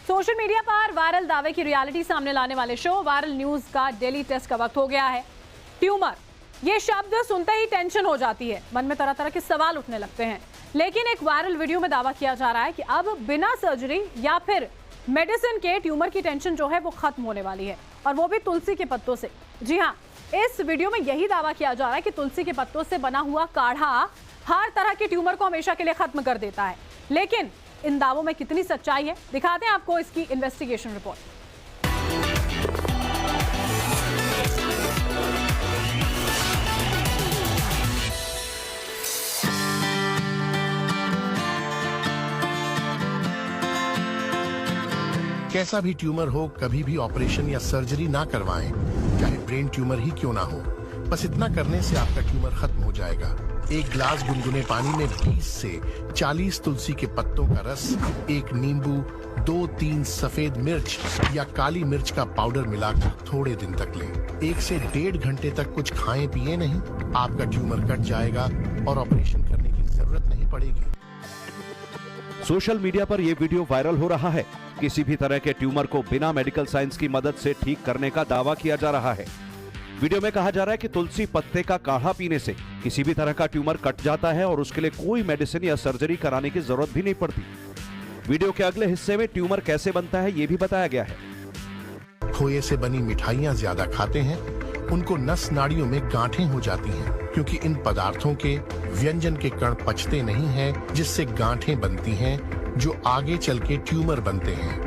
Social media पर viral दावे की रियलिटी सामने लाने वाले शो वायरल न्यूज का डेली टेस्ट का वक्त हो गया है। ट्यूमर, ये शब्द सुनते ही टेंशन हो जाती है, मन में तरह तरह के सवाल उठने लगते हैं। लेकिन एक वायरल वीडियो में दावा किया जा रहा है कि अब बिना सर्जरी या फिर मेडिसिन के ट्यूमर की टेंशन जो है वो खत्म होने वाली है, और वो भी तुलसी के पत्तों से। जी हाँ, इस वीडियो में यही दावा किया जा रहा है कि तुलसी के पत्तों से बना हुआ काढ़ा हर तरह के ट्यूमर को हमेशा के लिए खत्म कर देता है। लेकिन इन दावों में कितनी सच्चाई है, दिखाते हैं आपको इसकी इन्वेस्टिगेशन रिपोर्ट। कैसा भी ट्यूमर हो, कभी भी ऑपरेशन या सर्जरी ना करवाएं, चाहे ब्रेन ट्यूमर ही क्यों ना हो। बस इतना करने से आपका ट्यूमर खत्म हो जाएगा। एक गिलास गुनगुने पानी में 20 से 40 तुलसी के पत्तों का रस, एक नींबू, 2-3 सफेद मिर्च या काली मिर्च का पाउडर मिलाकर थोड़े दिन तक लें। 1 से 1.5 घंटे तक कुछ खाएं पिए नहीं, आपका ट्यूमर कट जाएगा और ऑपरेशन करने की जरूरत नहीं पड़ेगी। सोशल मीडिया पर यह वीडियो वायरल हो रहा है। किसी भी तरह के ट्यूमर को बिना मेडिकल साइंस की मदद से ठीक करने का दावा किया जा रहा है। वीडियो में कहा जा रहा है कि तुलसी पत्ते का काढ़ा पीने से किसी भी तरह का ट्यूमर कट जाता है और उसके लिए कोई मेडिसिन या सर्जरी कराने की जरूरत भी नहीं पड़ती। वीडियो के अगले हिस्से में ट्यूमर कैसे बनता है ये भी बताया गया है। खोए से बनी मिठाइयाँ ज्यादा खाते हैं, उनको नस नाड़ियों में गांठें हो जाती हैं, क्योंकि इन पदार्थों के व्यंजन के कण पचते नहीं हैं, जिससे गांठें बनती हैं जो आगे चल के ट्यूमर बनते हैं।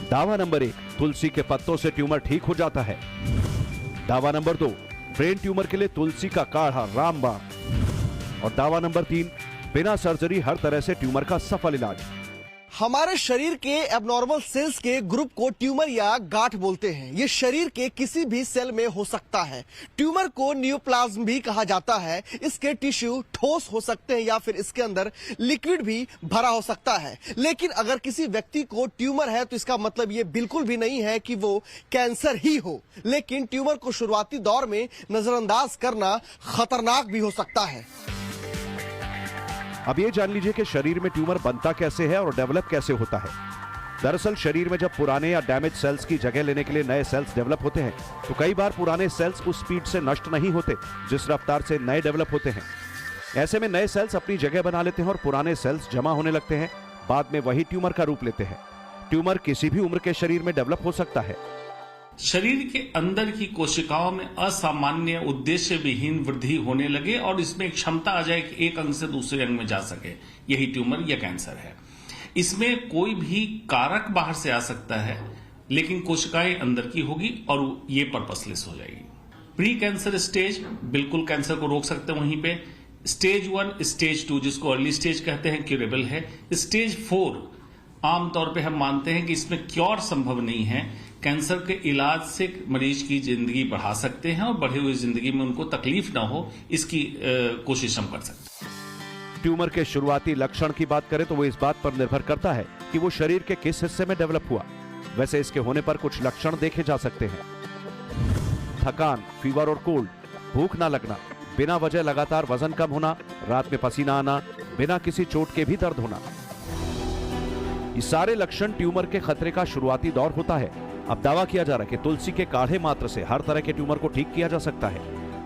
दावा नंबर 1, तुलसी के पत्तों से ट्यूमर ठीक हो जाता है। दावा नंबर 2, ब्रेन ट्यूमर के लिए तुलसी का काढ़ा रामबाण। और दावा नंबर 3, बिना सर्जरी हर तरह से ट्यूमर का सफल इलाज। हमारे शरीर के एबनॉर्मल सेल्स के ग्रुप को ट्यूमर या गांठ बोलते हैं। ये शरीर के किसी भी सेल में हो सकता है। ट्यूमर को न्यूप्लाज्म भी कहा जाता है। इसके टिश्यू ठोस हो सकते हैं या फिर इसके अंदर लिक्विड भी भरा हो सकता है। लेकिन अगर किसी व्यक्ति को ट्यूमर है तो इसका मतलब ये बिल्कुल भी नहीं है कि वो कैंसर ही हो। लेकिन ट्यूमर को शुरुआती दौर में नजरअंदाज करना खतरनाक भी हो सकता है। अब ये जान लीजिए कि शरीर में ट्यूमर बनता कैसे है और डेवलप कैसे होता है। दरअसल शरीर में जब पुराने या डैमेज सेल्स की जगह लेने के लिए नए सेल्स डेवलप होते हैं तो कई बार पुराने सेल्स उस स्पीड से नष्ट नहीं होते जिस रफ्तार से नए डेवलप होते हैं। ऐसे में नए सेल्स अपनी जगह बना लेते हैं और पुराने सेल्स जमा होने लगते हैं। बाद में वही ट्यूमर का रूप लेते हैं। ट्यूमर किसी भी उम्र के शरीर में डेवलप हो सकता है। शरीर के अंदर की कोशिकाओं में असामान्य उद्देश्य विहीन वृद्धि होने लगे और इसमें क्षमता आ जाए कि एक अंग से दूसरे अंग में जा सके, यही ट्यूमर या कैंसर है। इसमें कोई भी कारक बाहर से आ सकता है, लेकिन कोशिकाएं अंदर की होगी और ये पर्पसलेस हो जाएगी। प्री कैंसर स्टेज बिल्कुल कैंसर को रोक सकते हैं वहीं पे। स्टेज 1, स्टेज 2 जिसको अर्ली स्टेज कहते हैं, क्यूरेबल है। स्टेज 4 आमतौर पे हम मानते हैं कि इसमें क्योर संभव नहीं है। कैंसर के इलाज से मरीज की जिंदगी बढ़ा सकते हैं और बढ़ी हुई जिंदगी में उनको तकलीफ ना हो, इसकी कोशिश हम कर सकते हैं। ट्यूमर के शुरुआती लक्षण की बात करें तो वो इस बात पर निर्भर करता है कि वो शरीर के किस हिस्से में डेवलप हुआ। वैसे इसके होने पर कुछ लक्षण देखे जा सकते हैं। थकान, फीवर और कोल्ड, भूख ना लगना, बिना वजह लगातार वजन कम होना, रात में पसीना आना, बिना किसी चोट के भी दर्द होना। ये सारे लक्षण ट्यूमर के खतरे का शुरुआती दौर होता है। अब दावा किया जा रहा है कि तुलसी के काढ़े मात्र से हर तरह के ट्यूमर को ठीक किया जा सकता है।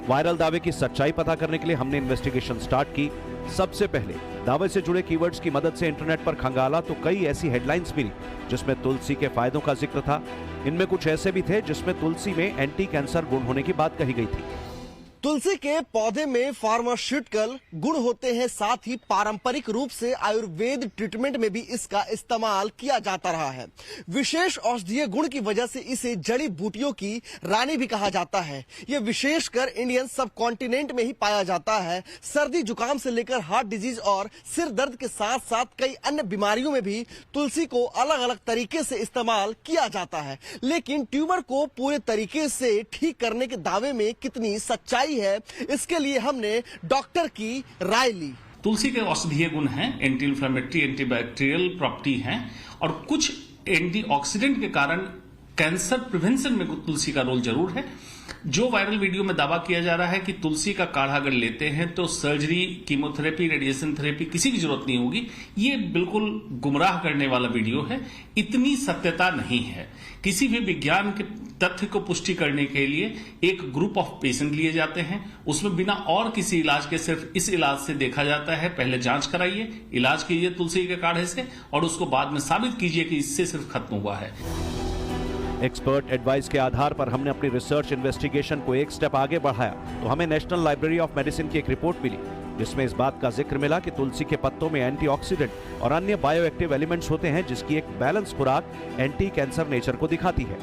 वायरल दावे की सच्चाई पता करने के लिए हमने इन्वेस्टिगेशन स्टार्ट की। सबसे पहले दावे से जुड़े कीवर्ड्स की मदद से इंटरनेट पर खंगाला तो कई ऐसी हेडलाइंस मिली जिसमें तुलसी के फायदों का जिक्र था। इनमें कुछ ऐसे भी थे जिसमें तुलसी में एंटी कैंसर गुण होने की बात कही गई थी। तुलसी के पौधे में फार्मास्यूटिकल गुण होते हैं, साथ ही पारंपरिक रूप से आयुर्वेद ट्रीटमेंट में भी इसका इस्तेमाल किया जाता रहा है। विशेष औषधीय गुण की वजह से इसे जड़ी बूटियों की रानी भी कहा जाता है। ये विशेषकर इंडियन सब कॉन्टिनेंट में ही पाया जाता है। सर्दी जुकाम से लेकर हार्ट डिजीज और सिर दर्द के साथ साथ कई अन्य बीमारियों में भी तुलसी को अलग अलग तरीके से इस्तेमाल किया जाता है। लेकिन ट्यूमर को पूरे तरीके से ठीक करने के दावे में कितनी सच्चाई है, इसके लिए हमने डॉक्टर की राय ली। तुलसी के औषधीय गुण हैं, एंटी इंफ्लेमेटरी, एंटीबैक्टीरियल प्रॉपर्टी हैं और कुछ एंटीऑक्सीडेंट के कारण कैंसर प्रिवेंशन में तुलसी का रोल जरूर है। जो वायरल वीडियो में दावा किया जा रहा है कि तुलसी का काढ़ा अगर लेते हैं तो सर्जरी, कीमोथेरेपी, रेडिएशन थेरेपी किसी की जरूरत नहीं होगी, ये बिल्कुल गुमराह करने वाला वीडियो है। इतनी सत्यता नहीं है। किसी भी विज्ञान के तथ्य को पुष्टि करने के लिए एक ग्रुप ऑफ पेशेंट लिए जाते हैं, उसमें बिना और किसी इलाज के सिर्फ इस इलाज से देखा जाता है। पहले जांच कराइए, इलाज कीजिए तुलसी के काढ़े से और उसको बाद में साबित कीजिए कि इससे सिर्फ खत्म हुआ है। एक्सपर्ट एडवाइस के आधार पर हमने अपनी रिसर्च इन्वेस्टिगेशन को एक स्टेप आगे बढ़ाया तो हमें नेशनल लाइब्रेरी ऑफ मेडिसिन की एक रिपोर्ट मिली, जिसमें इस बात का जिक्र मिला कि तुलसी के पत्तों में एंटीऑक्सीडेंट और अन्य बायोएक्टिव एलिमेंट्स होते हैं, जिसकी एक बैलेंस खुराक एंटी कैंसर नेचर को दिखाती है।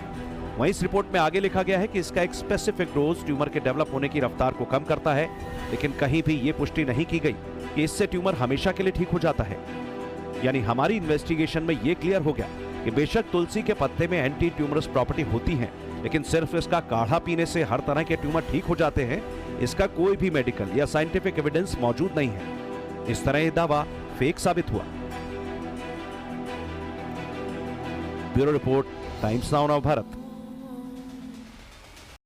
वहीं इस रिपोर्ट में आगे लिखा गया है कि इसका एक स्पेसिफिक डोज ट्यूमर के डेवलप होने की रफ्तार को कम करता है, लेकिन कहीं भी ये पुष्टि नहीं की गई कि इससे ट्यूमर हमेशा के लिए ठीक हो जाता है। यानी हमारी इन्वेस्टिगेशन में ये क्लियर हो गया कि बेशक तुलसी के पत्ते में एंटी ट्यूमरस प्रॉपर्टी होती है, लेकिन सिर्फ इसका काढ़ा पीने से हर तरह के ट्यूमर ठीक हो जाते हैं, इसका कोई भी मेडिकल या साइंटिफिक एविडेंस मौजूद नहीं है। इस तरह यह दावा फेक साबित हुआ। Bureau report, times now Bharat.